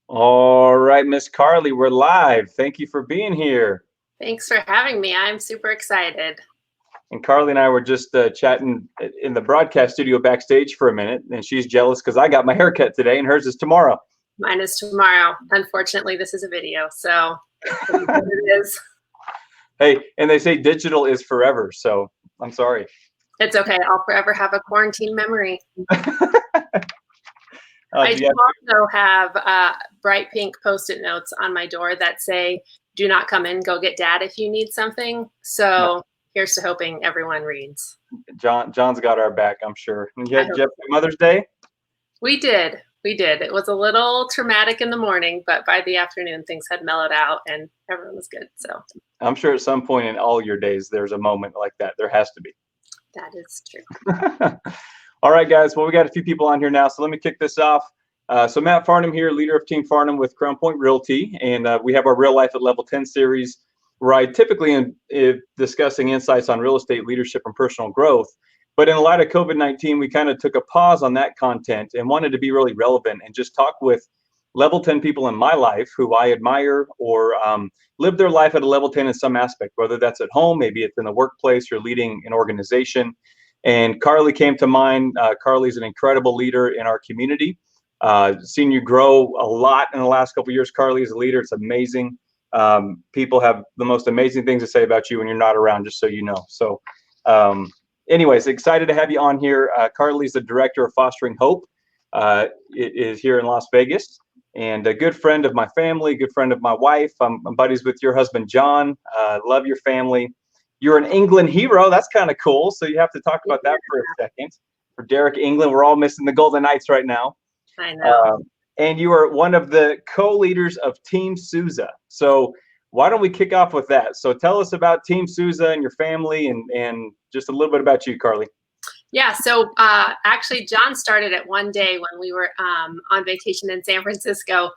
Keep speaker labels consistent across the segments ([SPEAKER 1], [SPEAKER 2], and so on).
[SPEAKER 1] All right, Miss Carly, we're live. Thank you for being here.
[SPEAKER 2] Thanks for having me. I'm super excited.
[SPEAKER 1] And Carly and I were just chatting in the broadcast studio backstage for a minute, and she's jealous because I got my haircut today and hers is tomorrow.
[SPEAKER 2] Mine is tomorrow. Unfortunately, this is a video, so it is what it is.
[SPEAKER 1] Hey, and they say digital is forever, so I'm sorry.
[SPEAKER 2] It's okay. I'll forever have a quarantine memory. I do
[SPEAKER 1] Yeah.
[SPEAKER 2] also have bright pink Post-it notes on my door that say, "Do not come in, go get dad if you need something." So here's to hoping everyone reads.
[SPEAKER 1] John's got our back, I'm sure. And you
[SPEAKER 2] I
[SPEAKER 1] had
[SPEAKER 2] hope
[SPEAKER 1] Jeff Mother's Day?
[SPEAKER 2] We did. We did. It was a little traumatic in the morning, but by the afternoon, things had mellowed out and everyone was good. So
[SPEAKER 1] I'm sure at some point in all your days, there's a moment like that. There has to be.
[SPEAKER 2] that is true.
[SPEAKER 1] All right, guys. Well, we got a few people on here now, so let me kick this off. So Matt Farnham here, leader of Team Farnham with Crown Point Realty, and we have our Real Life at Level 10 series, where I typically am discussing insights on real estate leadership and personal growth. But in light of COVID-19, we kind of took a pause on that content and wanted to be really relevant and just talk with level 10 people in my life who I admire or live their life at a level 10 in some aspect, whether that's at home, maybe it's in the workplace or leading an organization. And Carly came to mind. Carly's an incredible leader in our community. Seen you grow a lot in the last couple of years, Carly, as a leader. It's amazing. People have the most amazing things to say about you when you're not around, just so you know. So anyways, excited to have you on here. Carly's the director of Fostering Hope. It is here in Las Vegas, and a good friend of my family, good friend of my wife. I'm buddies with your husband, John. Love your family. You're an England hero. That's kind of cool. So you have to talk about that for a second. For Derek England, we're all missing the Golden Knights right now.
[SPEAKER 2] I know.
[SPEAKER 1] And you are one of the co-leaders of Team Souza. So why don't we kick off with that? So tell us about Team Souza and your family and just a little bit about you, Carly.
[SPEAKER 2] Yeah, so actually, John started it one day when we were on vacation in San Francisco.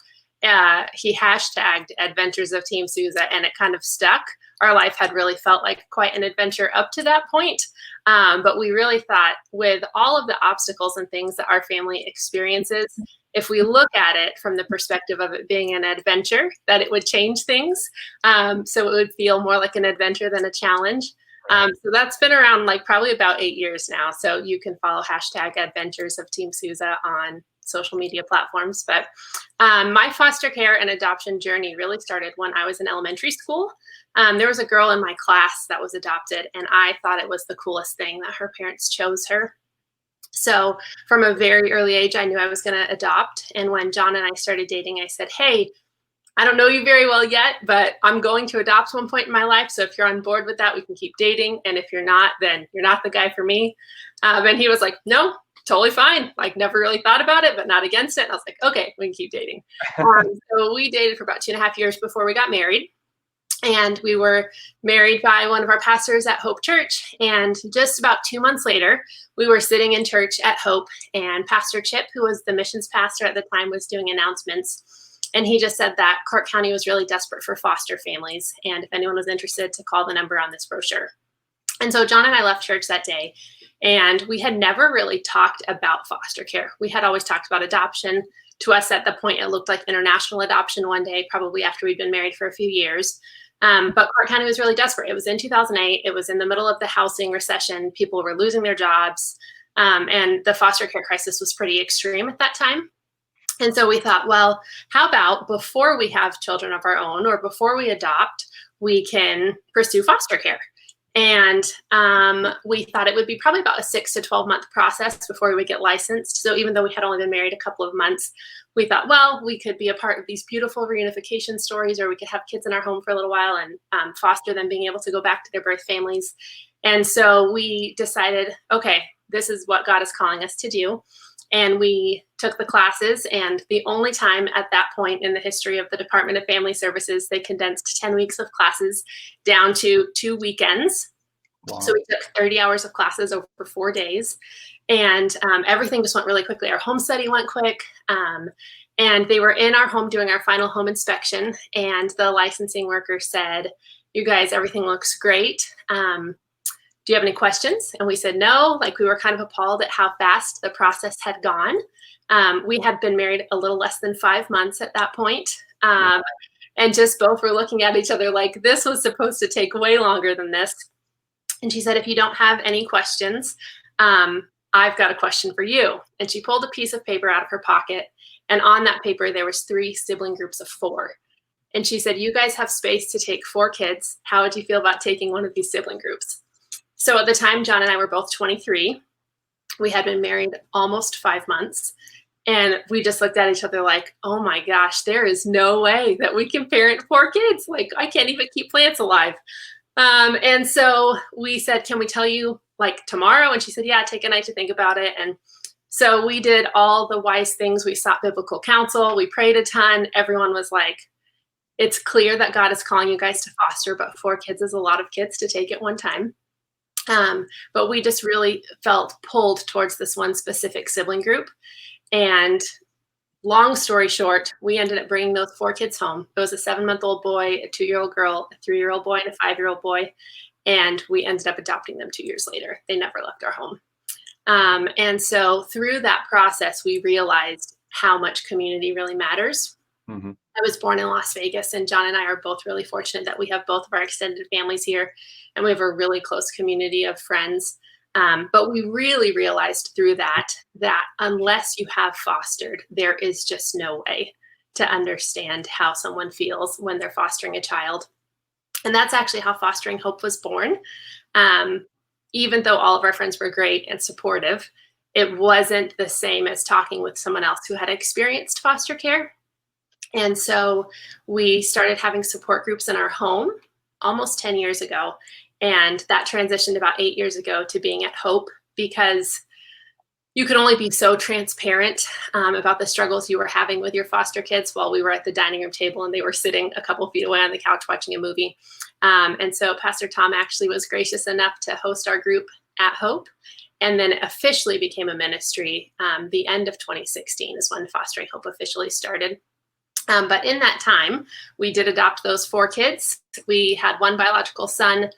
[SPEAKER 2] He hashtagged Adventures of Team Souza, and it kind of stuck. Our life had really felt like quite an adventure up to that point. But we really thought with all of the obstacles and things that our family experiences, if we look at it from the perspective of it being an adventure, that it would change things. So it would feel more like an adventure than a challenge. So that's been around like probably about 8 years now. So you can follow hashtag Adventures of Team Souza on social media platforms. But my foster care and adoption journey really started when I was in elementary school. There was a girl in my class that was adopted, and I thought it was the coolest thing that her parents chose her. So from a very early age, I knew I was going to adopt. And when John and I started dating, I said, "Hey, I don't know you very well yet, but I'm going to adopt one point in my life. So if you're on board with that, we can keep dating. And if you're not, then you're not the guy for me." And he was like, "No, totally fine. Like never really thought about it, but not against it." And I was like, "Okay, we can keep dating." So we dated for about 2.5 years before we got married. And we were married by one of our pastors at Hope Church. And just about 2 months later, we were sitting in church at Hope, and Pastor Chip, who was the missions pastor at the time, was doing announcements. And he just said that Clark County was really desperate for foster families, and if anyone was interested, to call the number on this brochure. And so John and I left church that day, and we had never really talked about foster care. We had always talked about adoption. To us at the point, it looked like international adoption one day, probably after we'd been married for a few years. But Clark County was really desperate. It was in 2008. It was in the middle of the housing recession. People were losing their jobs, and the foster care crisis was pretty extreme at that time. And so we thought, well, how about before we have children of our own or before we adopt, we can pursue foster care. And we thought it would be probably about a 6 to 12 month process before we would get licensed. So even though we had only been married a couple of months, we thought, well, we could be a part of these beautiful reunification stories, or we could have kids in our home for a little while and foster them being able to go back to their birth families. And so we decided, okay, this is what God is calling us to do. And we took the classes, and the only time at that point in the history of the Department of Family Services, they condensed 10 weeks of classes down to 2 weekends. Wow. So we took 30 hours of classes over 4 days, and everything just went really quickly. Our home study went quick, and they were in our home doing our final home inspection, and the licensing worker said, "You guys, everything looks great. Do you have any questions?" And we said no. Like, we were kind of appalled at how fast the process had gone. We had been married a little less than 5 months at that point. And just both were looking at each other like, this was supposed to take way longer than this. And she said, if you don't have any questions, I've got a question for you. And she pulled a piece of paper out of her pocket. And on that paper, there was 3 sibling groups of 4. And she said, you guys have space to take 4 kids. How would you feel about taking one of these sibling groups? So at the time, John and I were both 23. We had been married almost 5 months. And we just looked at each other like, oh my gosh, there is no way that we can parent 4 kids. Like, I can't even keep plants alive. And so we said, can we tell you like tomorrow? And she said, yeah, take a night to think about it. And so we did all the wise things. We sought biblical counsel. We prayed a ton. Everyone was like, it's clear that God is calling you guys to foster, but 4 kids is a lot of kids to take at one time. But we just really felt pulled towards this one specific sibling group. And long story short, we ended up bringing those 4 kids home. It was a 7-month-old boy, a 2-year-old girl, a 3-year-old boy, and a 5-year-old boy. And we ended up adopting them 2 years later. They never left our home. And so through that process, we realized how much community really matters. Mm-hmm. I was born in Las Vegas, and John and I are both really fortunate that we have both of our extended families here, and we have a really close community of friends. But we really realized through that unless you have fostered, there is just no way to understand how someone feels when they're fostering a child. And that's actually how Fostering Hope was born. Even though all of our friends were great and supportive, it wasn't the same as talking with someone else who had experienced foster care. And so we started having support groups in our home almost 10 years ago. And that transitioned about 8 years ago to being at Hope, because you could only be so transparent about the struggles you were having with your foster kids while we were at the dining room table and they were sitting a couple feet away on the couch watching a movie. And so Pastor Tom actually was gracious enough to host our group at Hope, and then officially became a ministry. The end of 2016 is when Fostering Hope officially started. But in that time, we did adopt those 4 kids. We had 1 biological son.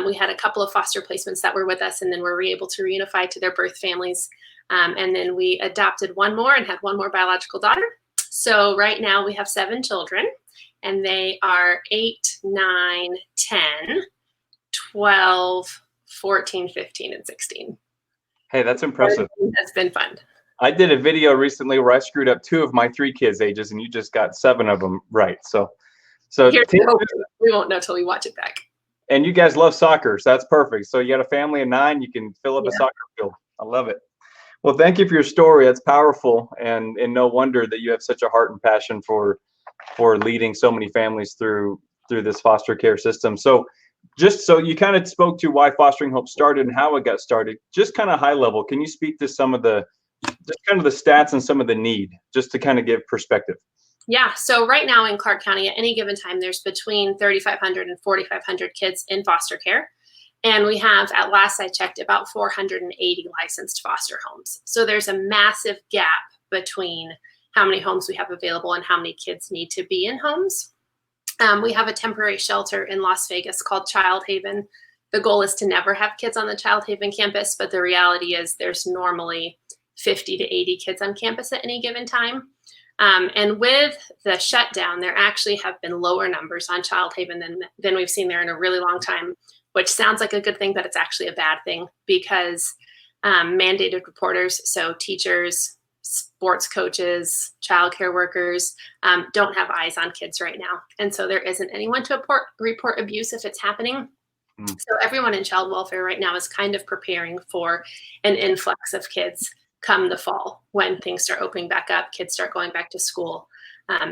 [SPEAKER 2] We had a couple of foster placements that were with us, and then were able to reunify to their birth families. And then we adopted 1 more and had 1 more biological daughter. So right now we have 7 children, and they are 8, 9, 10, 12, 14, 15, and 16.
[SPEAKER 1] Hey, that's impressive.
[SPEAKER 2] That's been fun.
[SPEAKER 1] I did a video recently where I screwed up 2 of my 3 kids' ages, and you just got 7 of them right. So
[SPEAKER 2] we won't know till we watch it back.
[SPEAKER 1] And you guys love soccer, so that's perfect. So you got a family of 9, you can fill up a soccer field. I love it. Well, thank you for your story. That's powerful, and no wonder that you have such a heart and passion for leading so many families through this foster care system. So just so you kind of spoke to why Fostering Hope started and how it got started, just kind of high level, can you speak to some of the stats and some of the need, just to kind of give perspective?
[SPEAKER 2] Yeah, so right now in Clark County, at any given time, there's between 3,500 and 4,500 kids in foster care. And we have, at last I checked, about 480 licensed foster homes. So there's a massive gap between how many homes we have available and how many kids need to be in homes. We have a temporary shelter in Las Vegas called Child Haven. The goal is to never have kids on the Child Haven campus, but the reality is there's normally 50 to 80 kids on campus at any given time. And with the shutdown, there actually have been lower numbers on Child Haven than we've seen there in a really long time, which sounds like a good thing, but it's actually a bad thing, because mandated reporters, so teachers, sports coaches, childcare workers, don't have eyes on kids right now. And so there isn't anyone to report abuse if it's happening. So everyone in child welfare right now is kind of preparing for an influx of kids come the fall when things start opening back up, kids start going back to school.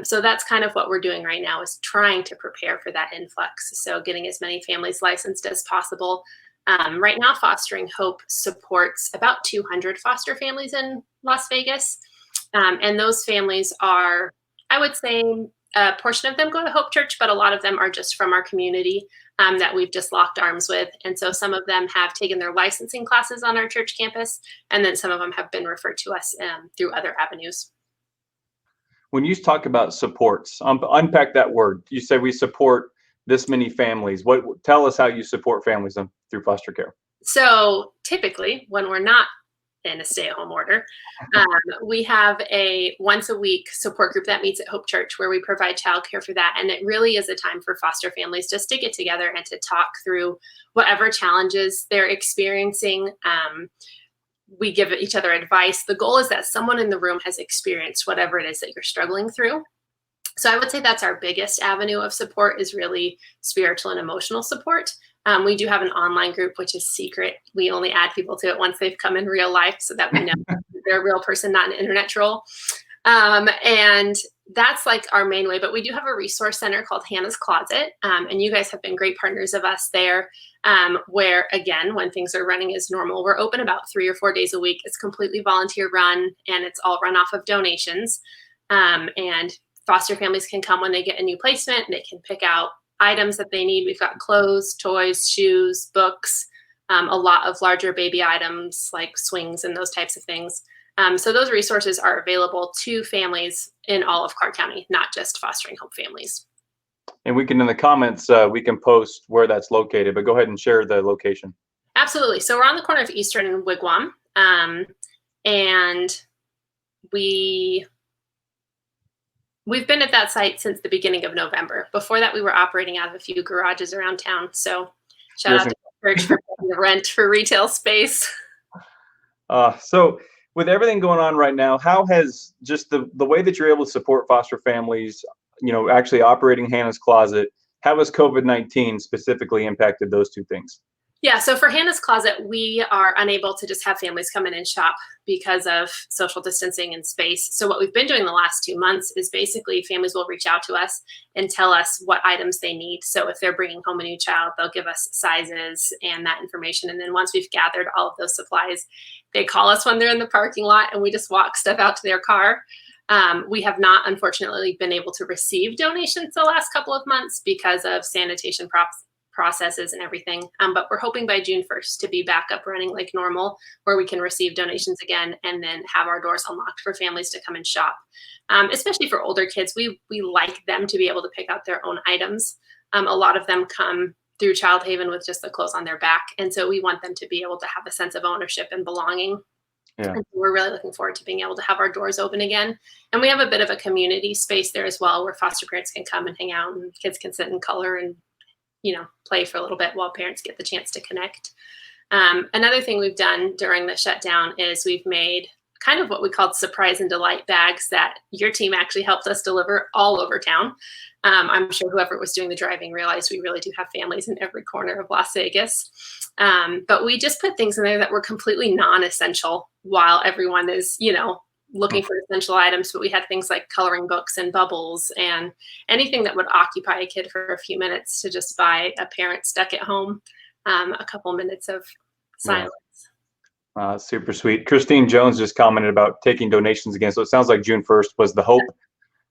[SPEAKER 2] So that's kind of what we're doing right now, is trying to prepare for that influx. So getting as many families licensed as possible. Right now, Fostering Hope supports about 200 foster families in Las Vegas. And those families are, I would say, a portion of them go to Hope Church, but a lot of them are just from our community that we've just locked arms with. And so some of them have taken their licensing classes on our church campus, and then some of them have been referred to us through other avenues.
[SPEAKER 1] When you talk about supports, unpack that word. You say we support this many families. Tell us how you support families through foster care.
[SPEAKER 2] So typically, when we're not in a stay-at-home order. We have a once a week support group that meets at Hope Church where we provide childcare for that. And it really is a time for foster families just to get together and to talk through whatever challenges they're experiencing. We give each other advice. The goal is that someone in the room has experienced whatever it is that you're struggling through. So I would say that's our biggest avenue of support, is really spiritual and emotional support. We do have an online group, which is secret. We only add people to it once they've come in real life so that we know they're a real person, not an internet troll. And that's like our main way. But we do have a resource center called Hannas Closet. And you guys have been great partners of us there, where, again, when things are running as normal, we're open about 3 or 4 days a week. It's completely volunteer run, and it's all run off of donations. And foster families can come when they get a new placement. They can pick out items that they need. We've got clothes, toys, shoes, books, a lot of larger baby items like swings and those types of things. So those resources are available to families in all of Clark County, not just fostering hope families.
[SPEAKER 1] And we can, in the comments, we can post where that's located, but go ahead and share the location.
[SPEAKER 2] Absolutely. So we're on the corner of Eastern and Wigwam. And we've been at that site since the beginning of November. Before that, we were operating out of a few garages around town. So shout out to the church for paying the rent for retail space.
[SPEAKER 1] So with everything going on right now, how has just the way that you're able to support foster families, actually operating Hannas Closet, how has COVID-19 specifically impacted those two things?
[SPEAKER 2] Yeah, so for Hannas Closet, we are unable to just have families come in and shop because of social distancing and space. So what we've been doing the last 2 months is basically families will reach out to us and tell us what items they need. So if they're bringing home a new child, they'll give us sizes and that information. And then once we've gathered all of those supplies, they call us when they're in the parking lot and we just walk stuff out to their car. We have not, unfortunately, been able to receive donations the last couple of months because of sanitation processes and everything. But we're hoping by June 1st to be back up running like normal, where we can receive donations again and then have our doors unlocked for families to come and shop. Especially for older kids, we like them to be able to pick out their own items. A lot of them come through Child Haven with just the clothes on their back. And so we want them to be able to have a sense of ownership and belonging. Yeah. And so we're really looking forward to being able to have our doors open again. And we have a bit of a community space there as well, where foster parents can come and hang out and kids can sit and color and play for a little bit while parents get the chance to connect. Another thing we've done during the shutdown is we've made kind of what we called surprise and delight bags that your team actually helped us deliver all over town. I'm sure whoever was doing the driving realized we really do have families in every corner of Las Vegas. But we just put things in there that were completely non-essential while everyone is, looking for essential items. But we had things like coloring books and bubbles and anything that would occupy a kid for a few minutes to just buy a parent stuck at home a couple minutes of silence.
[SPEAKER 1] Yeah. Super sweet. Christine Jones just commented about taking donations again. So it sounds like June 1st was the hope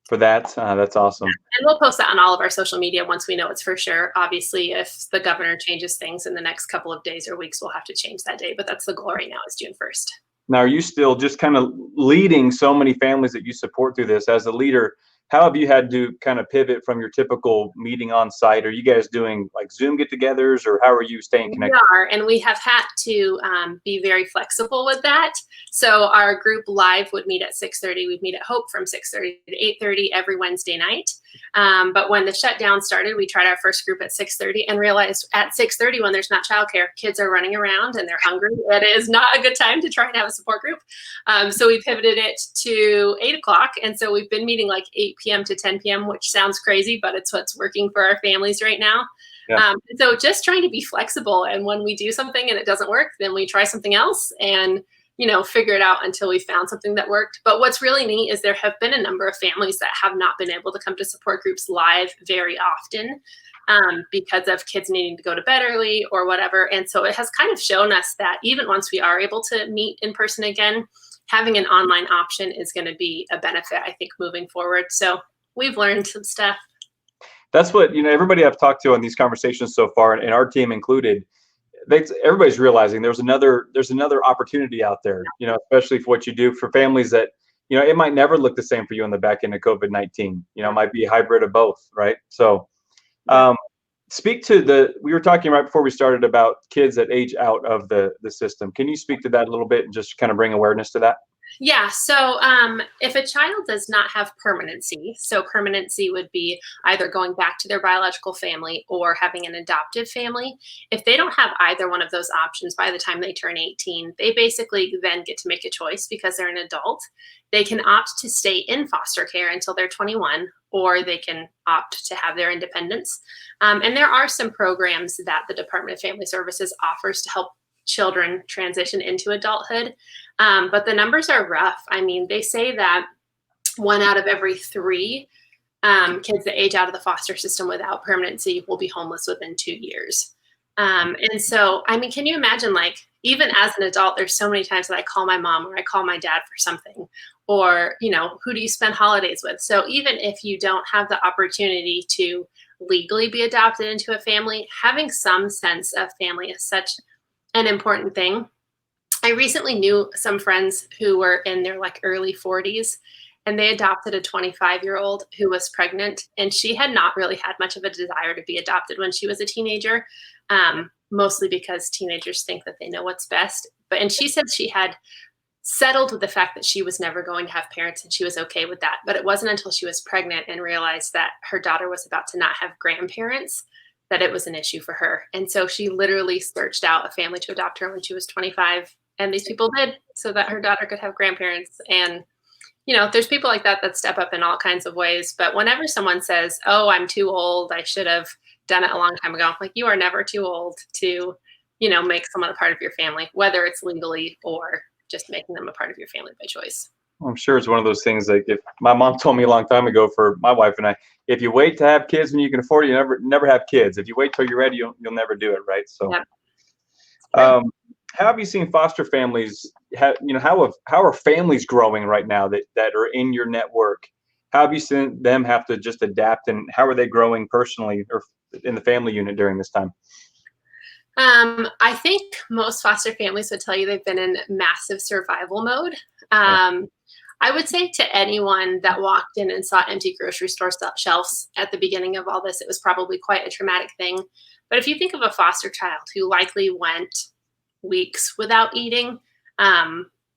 [SPEAKER 1] for that. That's awesome.
[SPEAKER 2] And we'll post that on all of our social media once we know it's for sure. Obviously, if the governor changes things in the next couple of days or weeks, we'll have to change that date. But that's the goal right now, is June 1st.
[SPEAKER 1] Now, are you still just kind of leading so many families that you support through this? As a leader, how have you had to kind of pivot from your typical meeting on site? Are you guys doing like Zoom get-togethers, or how are you staying connected?
[SPEAKER 2] We are, and we have had to be very flexible with that. So our group live would meet at 6:30. We'd meet at Hope from 6:30 to 8:30 every Wednesday night. But when the shutdown started, we tried our first group at 6:30 and realized at 6:30, when there's not childcare, kids are running around and they're hungry. It is not a good time to try and have a support group. So we pivoted it to 8 o'clock. And so we've been meeting like 8 p.m. to 10 p.m., which sounds crazy, but it's what's working for our families right now. Yeah. So just trying to be flexible. And when we do something and it doesn't work, then we try something else and figure it out until we found something that worked. But what's really neat is there have been a number of families that have not been able to come to support groups live very often because of kids needing to go to bed early or whatever. And so it has kind of shown us that even once we are able to meet in person again, having an online option is going to be a benefit, I think, moving forward. So we've learned some stuff.
[SPEAKER 1] That's what, everybody I've talked to on these conversations so far, and our team included, everybody's realizing there's another opportunity out there, especially for what you do for families that, it might never look the same for you on the back end of COVID-19. It might be a hybrid of both, right? So Speak to we were talking right before we started about kids that age out of the system. Can you speak to that a little bit and just kind of bring awareness to that?
[SPEAKER 2] Yeah. So if a child does not have permanency, so permanency would be either going back to their biological family or having an adoptive family. If they don't have either one of those options by the time they turn 18, they basically then get to make a choice because they're an adult. They can opt to stay in foster care until they're 21, or they can opt to have their independence. And there are some programs that the Department of Family Services offers to help children transition into adulthood. But the numbers are rough. I mean, they say that 1 out of every 3 kids that age out of the foster system without permanency will be homeless within 2 years. And so, I mean, can you imagine, like, even as an adult, there's so many times that I call my mom or I call my dad for something, or, who do you spend holidays with? So even if you don't have the opportunity to legally be adopted into a family, having some sense of family is such an important thing. I recently knew some friends who were in their like early 40s, and they adopted a 25-year-old who was pregnant, and she had not really had much of a desire to be adopted when she was a teenager, mostly because teenagers think that they know what's best. And she said she had settled with the fact that she was never going to have parents, and she was okay with that. But it wasn't until she was pregnant and realized that her daughter was about to not have grandparents that it was an issue for her. And so she literally searched out a family to adopt her when she was 25. And these people did, so that her daughter could have grandparents. And, there's people like that that step up in all kinds of ways. But whenever someone says, oh, I'm too old, I should have done it a long time ago, I'm like, you are never too old to, make someone a part of your family, whether it's legally or just making them a part of your family by choice.
[SPEAKER 1] I'm sure it's one of those things, like, if my mom told me a long time ago, for my wife and I, if you wait to have kids when you can afford it, you never have kids. If you wait till you're ready, you'll never do it, right? So,
[SPEAKER 2] Yeah.
[SPEAKER 1] how have you seen foster families? How are families growing right now that are in your network? How have you seen them have to just adapt, and how are they growing personally or in the family unit during this time?
[SPEAKER 2] I think most foster families would tell you they've been in massive survival mode. I would say to anyone that walked in and saw empty grocery store shelves at the beginning of all this, it was probably quite a traumatic thing. But if you think of a foster child who likely went weeks without eating,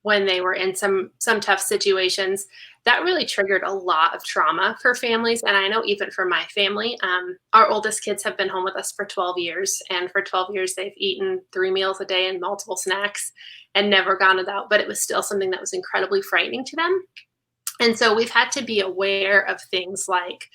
[SPEAKER 2] when they were in some tough situations, that really triggered a lot of trauma for families. And I know even for my family, our oldest kids have been home with us for 12 years. And for 12 years, they've eaten 3 meals a day and multiple snacks and never gone without. But it was still something that was incredibly frightening to them. And so we've had to be aware of things like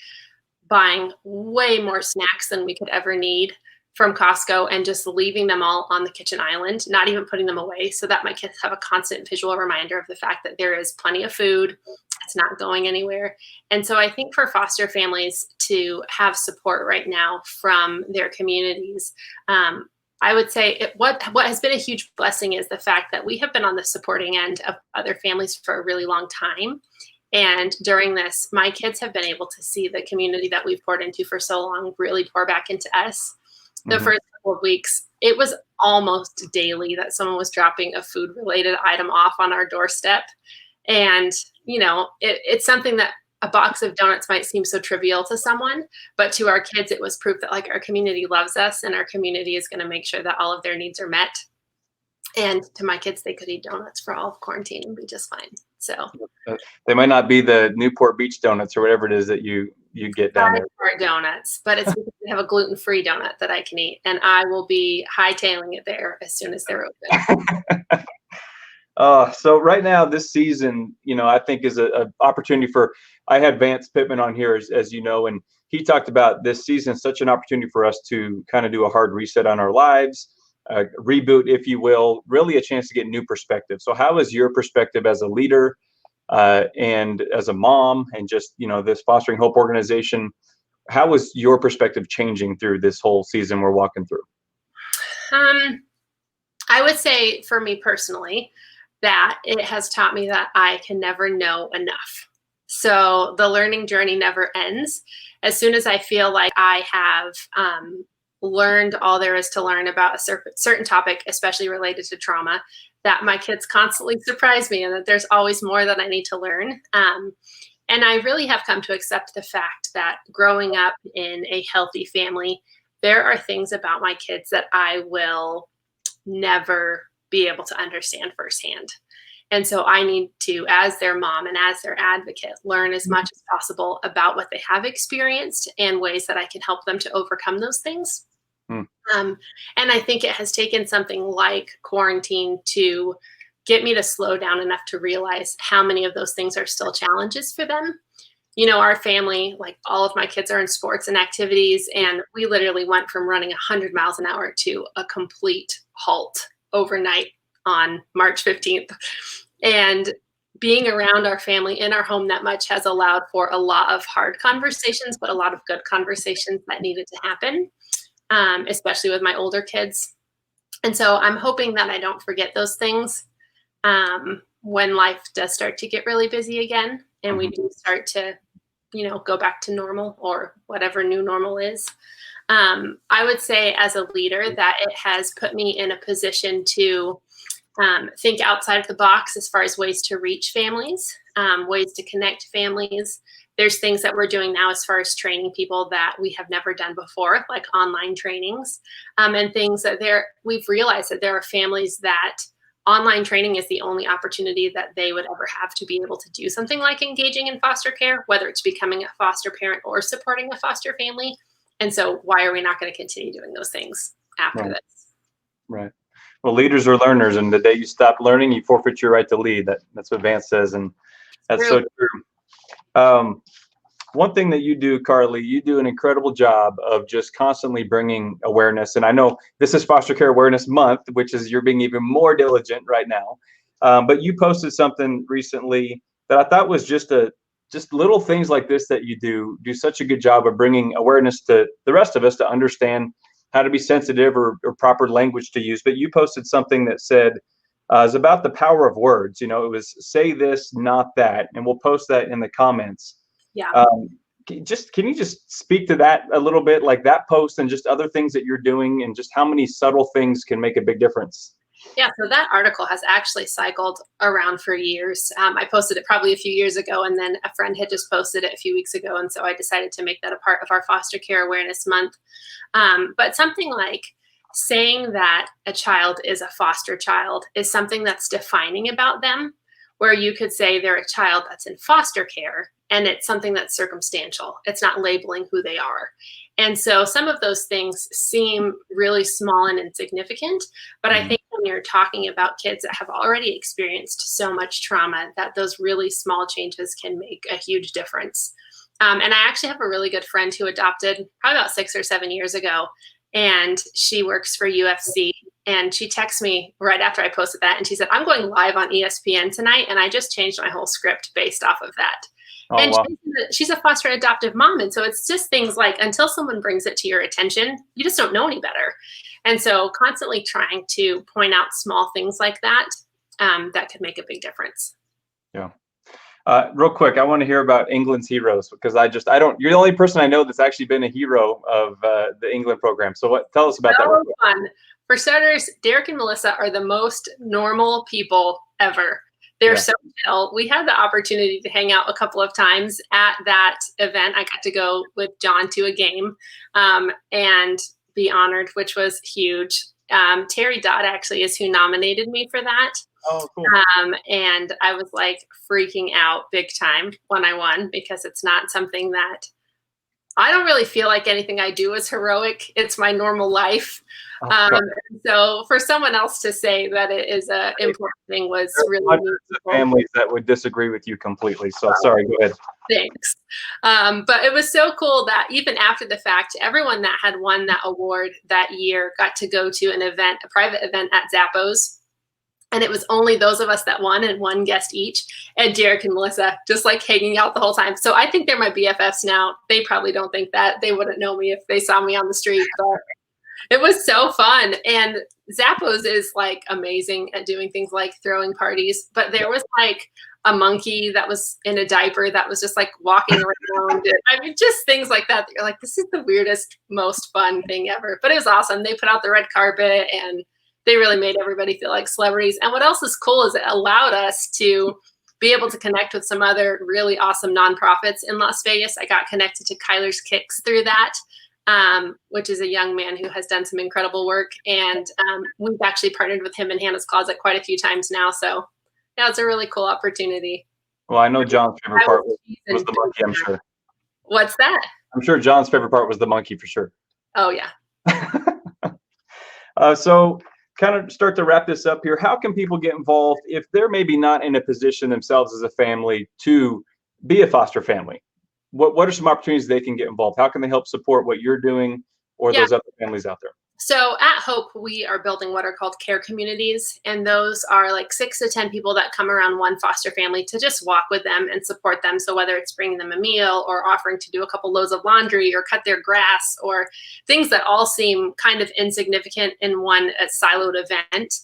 [SPEAKER 2] buying way more snacks than we could ever need from Costco and just leaving them all on the kitchen island, not even putting them away, so that my kids have a constant visual reminder of the fact that there is plenty of food. It's not going anywhere. And so I think for foster families to have support right now from their communities, I would say what has been a huge blessing is the fact that we have been on the supporting end of other families for a really long time. And during this, my kids have been able to see the community that we've poured into for so long really pour back into us. The first couple of weeks, it was almost daily that someone was dropping a food-related item off on our doorstep. And, it's something that a box of donuts might seem so trivial to someone, but to our kids, it was proof that, like, our community loves us and our community is going to make sure that all of their needs are met. And to my kids, they could eat donuts for all of quarantine and be just fine. So
[SPEAKER 1] they might not be the Newport Beach donuts or whatever it is that you get down there.
[SPEAKER 2] Donuts, but it's because we have a gluten-free donut that I can eat, and I will be hightailing it there as soon as they're open.
[SPEAKER 1] So right now, this season, I think is an opportunity for. I had Vance Pittman on here, as you know, and he talked about this season, such an opportunity for us to kind of do a hard reset on our lives, reboot, if you will, really a chance to get new perspective. So how is your perspective as a leader and as a mom and just, this Fostering Hope organization, how is your perspective changing through this whole season we're walking through?
[SPEAKER 2] I would say for me personally, that it has taught me that I can never know enough. So the learning journey never ends. As soon as I feel like I have learned all there is to learn about a certain topic, especially related to trauma, that my kids constantly surprise me and that there's always more that I need to learn. And I really have come to accept the fact that growing up in a healthy family there are things about my kids that I will never be able to understand firsthand. And so I need to, as their mom and as their advocate, learn as much as possible about what they have experienced and ways that I can help them to overcome those things.
[SPEAKER 1] Mm.
[SPEAKER 2] And I think it has taken something like quarantine to get me to slow down enough to realize how many of those things are still challenges for them. You know, our family, like all of my kids are in sports and activities, and we literally went from running 100 miles an hour to a complete halt overnight on March 15th. And being around our family in our home that much has allowed for a lot of hard conversations, but a lot of good conversations that needed to happen, especially with my older kids. And so I'm hoping that I don't forget those things when life does start to get really busy again, and we do start to, you know, go back to normal or whatever new normal is. I would say as a leader that it has put me in a position to think outside of the box as far as ways to reach families, ways to connect families. There's things that we're doing now as far as training people that we have never done before, like online trainings, and things that we've realized that there are families that online training is the only opportunity that they would ever have to be able to do something like engaging in foster care, whether it's becoming a foster parent or supporting a foster family. And so why are we not going to continue doing those things after this?
[SPEAKER 1] Right. Well, leaders are learners, and the day you stop learning, you forfeit your right to lead. That's what Vance says, and that's so true. One thing that you do, Carly, you do an incredible job of just constantly bringing awareness. And I know this is Foster Care Awareness Month, which is you're being even more diligent right now. But you posted something recently that I thought was just little things like this that you do such a good job of bringing awareness to the rest of us to understand how to be sensitive or proper language to use. But you posted something that said, is about the power of words. You know, it was say this, not that. And we'll post that in the comments.
[SPEAKER 2] Yeah.
[SPEAKER 1] Can you just speak to that a little bit, like that post and just other things that you're doing and just how many subtle things can make a big difference?
[SPEAKER 2] Yeah, so that article has actually cycled around for years. I posted it probably a few years ago, and then a friend had just posted it a few weeks ago. And so I decided to make that a part of our Foster Care Awareness Month. But something like saying that a child is a foster child is something that's defining about them, where you could say they're a child that's in foster care, and it's something that's circumstantial. It's not labeling who they are. And so some of those things seem really small and insignificant, but I think when you're talking about kids that have already experienced so much trauma, that those really small changes can make a huge difference. And I actually have a really good friend who adopted probably about 6 or 7 years ago, and she works for UFC. And she texted me right after I posted that, and she said, I'm going live on ESPN tonight, and I just changed my whole script based off of that.
[SPEAKER 1] Oh,
[SPEAKER 2] and
[SPEAKER 1] wow.
[SPEAKER 2] she's a foster adoptive mom. And so it's just things like, until someone brings it to your attention, you just don't know any better. And so constantly trying to point out small things like that, that could make a big difference.
[SPEAKER 1] Yeah. Real quick, I want to hear about England's heroes, because you're the only person I know that's actually been a hero of the England program. So tell us about that real quick.
[SPEAKER 2] Fun. For starters, Derek and Melissa are the most normal people ever. They're so chill. We had the opportunity to hang out a couple of times at that event. I got to go with John to a game and be honored, which was huge. Terry Dodd actually is who nominated me for that.
[SPEAKER 1] Oh, cool.
[SPEAKER 2] And I was like freaking out big time when I won, because it's not something that I don't really feel like anything I do is heroic. It's my normal life. So for someone else to say that it is an important thing was really
[SPEAKER 1] hundreds of families that would disagree with you completely. So sorry, go ahead.
[SPEAKER 2] Thanks. But it was so cool that even after the fact, everyone that had won that award that year got to go to an event, a private event at Zappos. And it was only those of us that won, and one guest each, and Derek and Melissa just like hanging out the whole time. So I think they're my BFFs now. They probably don't think that. They wouldn't know me if they saw me on the street, but it was so fun. And Zappos is like amazing at doing things like throwing parties, but there was like a monkey that was in a diaper that was just like walking around. I mean, just things like that. You're like, this is the weirdest, most fun thing ever. But it was awesome. They put out the red carpet, and they really made everybody feel like celebrities. And what else is cool is it allowed us to be able to connect with some other really awesome nonprofits in Las Vegas. I got connected to Kyler's Kicks through that. which is a young man who has done some incredible work. And we've actually partnered with him in Hannas Closet quite a few times now. So yeah, it's a really cool opportunity.
[SPEAKER 1] Well, I know John's favorite part was the monkey, I'm sure.
[SPEAKER 2] What's that?
[SPEAKER 1] I'm sure John's favorite part was the monkey for sure.
[SPEAKER 2] Oh, yeah.
[SPEAKER 1] So kind of start to wrap this up here. How can people get involved if they're maybe not in a position themselves as a family to be a foster family? What are some opportunities they can get involved? How can they help support what you're doing or those other families out there?
[SPEAKER 2] So at Hope, we are building what are called care communities. And those are like 6 to 10 people that come around one foster family to just walk with them and support them. So whether it's bringing them a meal or offering to do a couple loads of laundry or cut their grass or things that all seem kind of insignificant in one siloed event,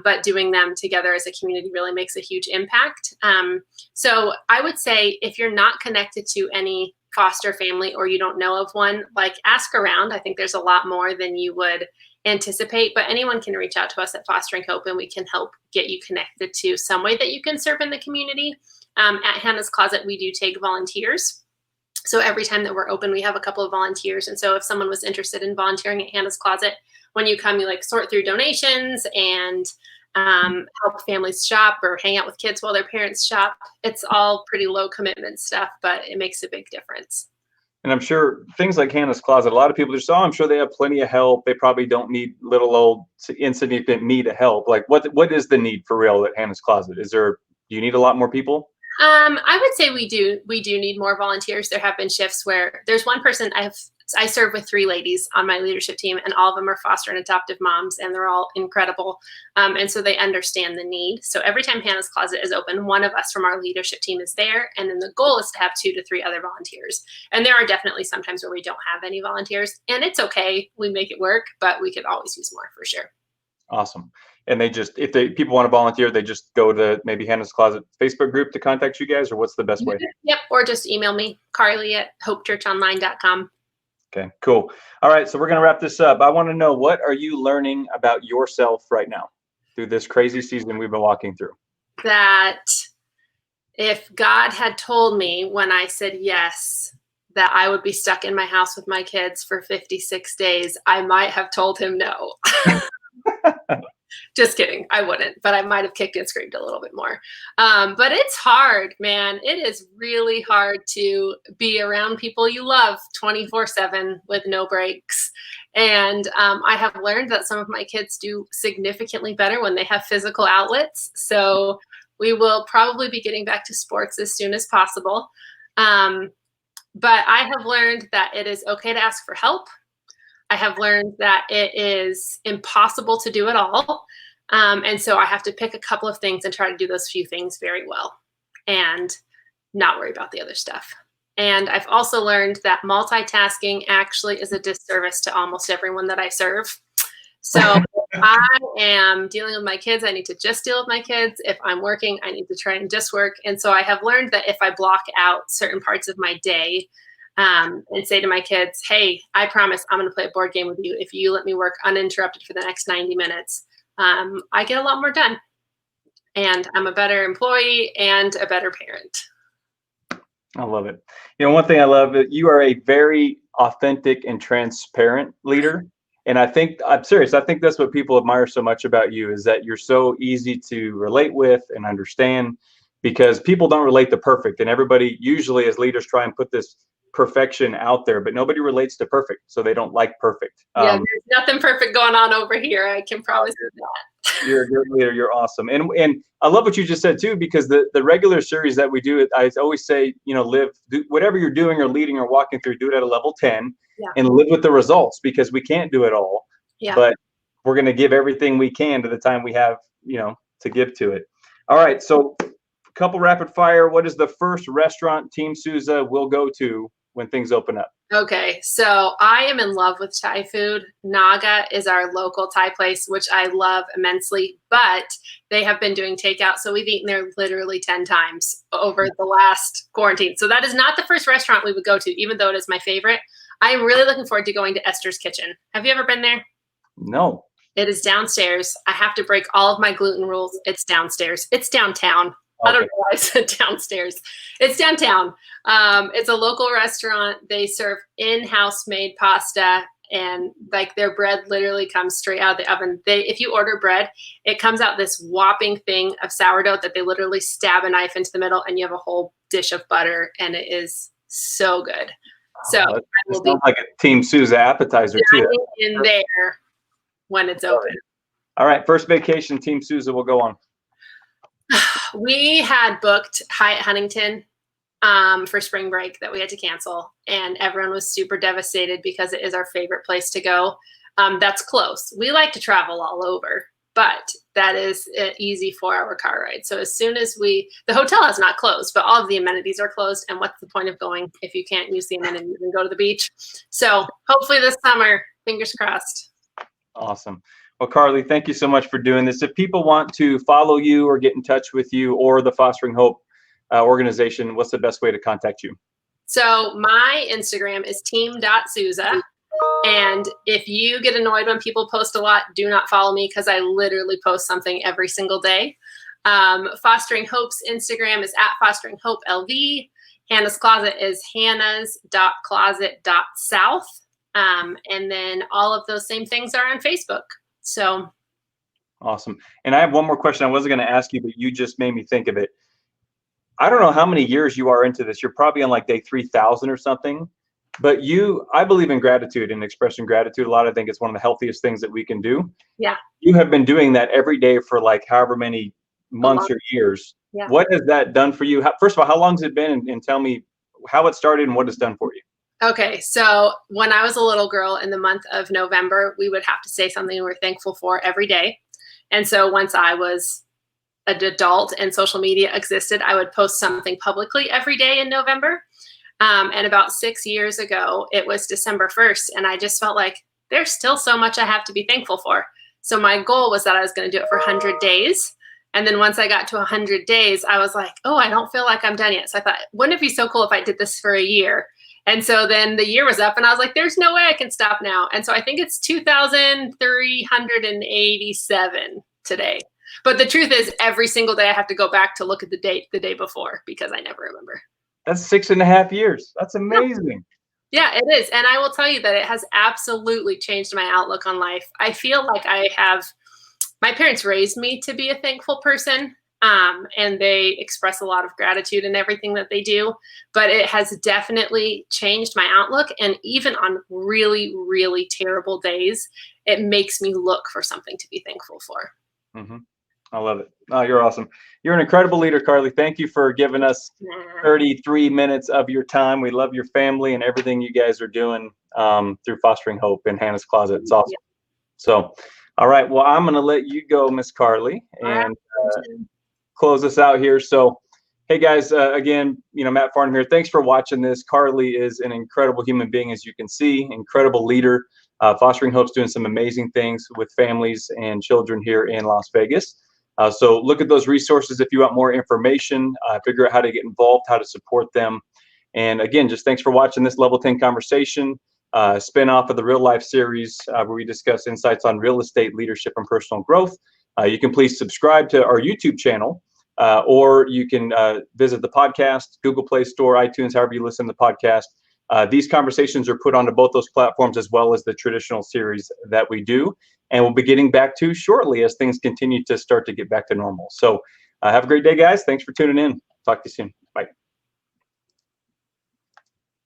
[SPEAKER 2] but doing them together as a community really makes a huge impact. So I would say if you're not connected to any foster family or you don't know of one, like ask around. I think there's a lot more than you would anticipate, but anyone can reach out to us at Fostering Hope and we can help get you connected to some way that you can serve in the community. At Hannas Closet, we do take volunteers. So every time that we're open, we have a couple of volunteers. And so if someone was interested in volunteering at Hannas Closet, when you come, you like sort through donations and help families shop or hang out with kids while their parents shop. It's all pretty low commitment stuff, but it makes a big difference.
[SPEAKER 1] And I'm sure things like Hannas Closet, a lot of people just, I'm sure they have plenty of help. They probably don't need little old insignificant me to help. Like what is the need for real at Hannas Closet? Do you need a lot more people?
[SPEAKER 2] I would say we do need more volunteers. There have been shifts where there's one person I serve with 3 ladies on my leadership team, and all of them are foster and adoptive moms, and they're all incredible. And so they understand the need. So every time Hannas Closet is open, one of us from our leadership team is there. And then the goal is to have 2 to 3 other volunteers. And there are definitely some times where we don't have any volunteers, and it's okay. We make it work, but we could always use more for sure.
[SPEAKER 1] Awesome. And if people want to volunteer, they just go to maybe Hannas Closet Facebook group to contact you guys, or what's the best way?
[SPEAKER 2] Yep. Or just email me, carly@hopechurchonline.com.
[SPEAKER 1] Okay, cool. All right. So we're going to wrap this up. I want to know, what are you learning about yourself right now through this crazy season we've been walking through?
[SPEAKER 2] That if God had told me when I said yes, that I would be stuck in my house with my kids for 56 days, I might have told him no. Just kidding. I wouldn't, but I might have kicked and screamed a little bit more. But it's hard, man. It is really hard to be around people you love 24/7 with no breaks. And I have learned that some of my kids do significantly better when they have physical outlets. So we will probably be getting back to sports as soon as possible. But I have learned that it is okay to ask for help. I have learned that it is impossible to do it all. And so I have to pick a couple of things and try to do those few things very well and not worry about the other stuff. And I've also learned that multitasking actually is a disservice to almost everyone that I serve. So if I am dealing with my kids, I need to just deal with my kids. If I'm working, I need to try and just work. And so I have learned that if I block out certain parts of my day, and say to my kids, hey, I promise I'm going to play a board game with you if you let me work uninterrupted for the next 90 minutes. I get a lot more done. And I'm a better employee and a better parent.
[SPEAKER 1] I love it. One thing I love, you are a very authentic and transparent leader. And I'm serious, I think that's what people admire so much about you, is that you're so easy to relate with and understand, because people don't relate to perfect. And everybody usually as leaders try and put this perfection out there, but nobody relates to perfect, so they don't like perfect.
[SPEAKER 2] Yeah, there's nothing perfect going on over here. I can promise you that.
[SPEAKER 1] You're a good leader. You're awesome. And I love what you just said too, because the regular series that we do, I always say, do whatever you're doing or leading or walking through, do it at a level 10 and live with the results, because we can't do it all. Yeah. But we're going to give everything we can to the time we have, to give to it. All right. So couple rapid fire. What is the first restaurant Team Souza will go to when things open up?
[SPEAKER 2] Okay, so I am in love with Thai food. Naga is our local Thai place, which I love immensely, but they have been doing takeout. So we've eaten there literally 10 times over the last quarantine. So that is not the first restaurant we would go to, even though it is my favorite. I am really looking forward to going to Esther's Kitchen. Have you ever been there?
[SPEAKER 1] No.
[SPEAKER 2] It is downstairs. I have to break all of my gluten rules. It's downstairs. It's downtown. I don't know why I said downstairs. It's downtown. It's a local restaurant. They serve in-house made pasta, and like their bread literally comes straight out of the oven. If you order bread, it comes out this whopping thing of sourdough that they literally stab a knife into the middle, and you have a whole dish of butter, and it is so good. So I will be
[SPEAKER 1] like a Team Souza appetizer too.
[SPEAKER 2] In there when it's open.
[SPEAKER 1] All right, first vacation, Team Souza will go on.
[SPEAKER 2] We had booked Hyatt Huntington for spring break that we had to cancel, and everyone was super devastated because it is our favorite place to go. That's close. We like to travel all over, but that is an easy 4-hour car ride. So as soon as the hotel has not closed, but all of the amenities are closed. And what's the point of going if you can't use the amenities and go to the beach? So hopefully this summer, fingers crossed.
[SPEAKER 1] Awesome. Well, Carly, thank you so much for doing this. If people want to follow you or get in touch with you or the Fostering Hope organization, what's the best way to contact you?
[SPEAKER 2] So my Instagram is team.souza. And if you get annoyed when people post a lot, do not follow me because I literally post something every single day. Fostering Hope's Instagram is @FosteringHopeLV. Hannas Closet is hannas.closet.south. And then all of those same things are on Facebook. So
[SPEAKER 1] awesome. And I have one more question I wasn't going to ask you, but you just made me think of it. I don't know how many years you are into this. You're probably on like day 3,000 or something. But I believe in gratitude and expressing gratitude a lot. I think it's one of the healthiest things that we can do.
[SPEAKER 2] Yeah.
[SPEAKER 1] You have been doing that every day for like however many months or years.
[SPEAKER 2] Yeah.
[SPEAKER 1] What has that done for you? First of all, how long has it been? And tell me how it started and what it's done for you.
[SPEAKER 2] Okay, so when I was a little girl in the month of November, we would have to say something we're thankful for every day. And so once I was an adult and social media existed, I would post something publicly every day in November. And about 6 years ago, it was December 1st, and I just felt like there's still so much I have to be thankful for. So my goal was that I was going to do it for 100 days. And then once I got to 100 days, I was like, oh, I don't feel like I'm done yet. So I thought, wouldn't it be so cool if I did this for a year? And so then the year was up and I was like, there's no way I can stop now. And so I think it's 2,387 today. But the truth is every single day I have to go back to look at the date the day before because I never remember.
[SPEAKER 1] That's 6.5 years. That's amazing.
[SPEAKER 2] Yeah, it is. And I will tell you that it has absolutely changed my outlook on life. I feel like my parents raised me to be a thankful person. And they express a lot of gratitude in everything that they do, but it has definitely changed my outlook. And even on really, really terrible days, it makes me look for something to be thankful for.
[SPEAKER 1] Mm-hmm. I love it. Oh, you're awesome. You're an incredible leader, Carly. Thank you for giving us 33 minutes of your time. We love your family and everything you guys are doing through Fostering Hope and Hannas Closet. It's awesome. Yeah. So, all right. Well, I'm going to let you go, Miss Carly, and close us out here. So, hey guys, again, Matt Farnham here. Thanks for watching this. Carly is an incredible human being, as you can see, incredible leader. Fostering Hope's doing some amazing things with families and children here in Las Vegas. So look at those resources if you want more information, figure out how to get involved, how to support them. And again, just thanks for watching this Level 10 Conversation, spin-off of the Real Life series where we discuss insights on real estate, leadership, and personal growth. You can please subscribe to our YouTube channel, or you can visit the podcast, Google Play Store, iTunes, however you listen to the podcast. These conversations are put onto both those platforms as well as the traditional series that we do. And we'll be getting back to shortly as things continue to start to get back to normal. So have a great day, guys. Thanks for tuning in. Talk to you soon.